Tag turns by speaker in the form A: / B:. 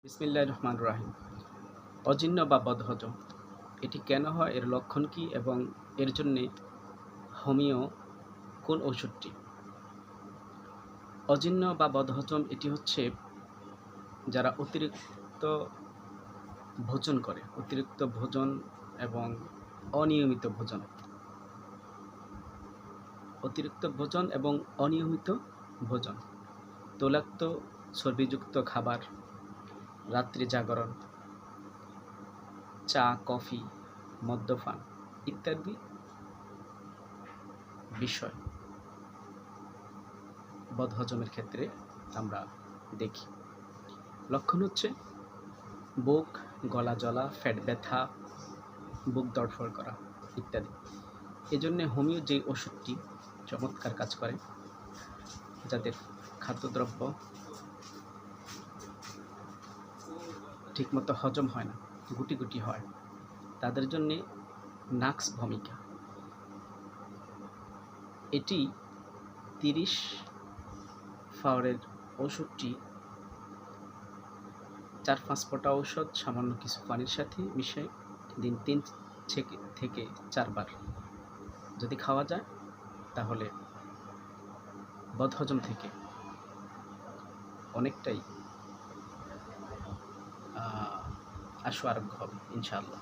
A: বিসমিল্লাহির রহমানির রহিম। অজীর্ণ বা বদহজম এটি কেন হয়, এর লক্ষণ কী এবং এর জন্যে হোমিও কোন ওষুধটি? অজীর্ণ বা বদহজম এটি হচ্ছে যারা অতিরিক্ত ভোজন এবং অনিয়মিত ভোজন, তৈলাক্ত চর্বিযুক্ত খাবার, রাত্রি জাগরণ, চা, কফি, মদ্যপান ইত্যাদি বিষয় বদহজমের ক্ষেত্রে আমরা দেখি। লক্ষণ হচ্ছে বুক, গলা জ্বলা, পেট ব্যথা, বুক ধড়ফড় করা ইত্যাদি। এজন্যে হোমিও যে ওষুধটি চমৎকার কাজ করে, যাদের খাদ্যদ্রব্য ঠিকমতো হজম হয় না, গুটি গুটি হয়, তাদের জন্যে নাক্স ভমিকা, এটি 30 পাউডারের ওষুধটি 4-5 ফোঁটা ঔষধ সামান্য কিছু পানির সাথে মিশিয়ে দিন 3 থেকে 4 বার যদি খাওয়া যায়, তাহলে বদহজম থেকে অনেকটাই আশু আরোগ্য হবে ইনশাআল্লাহ।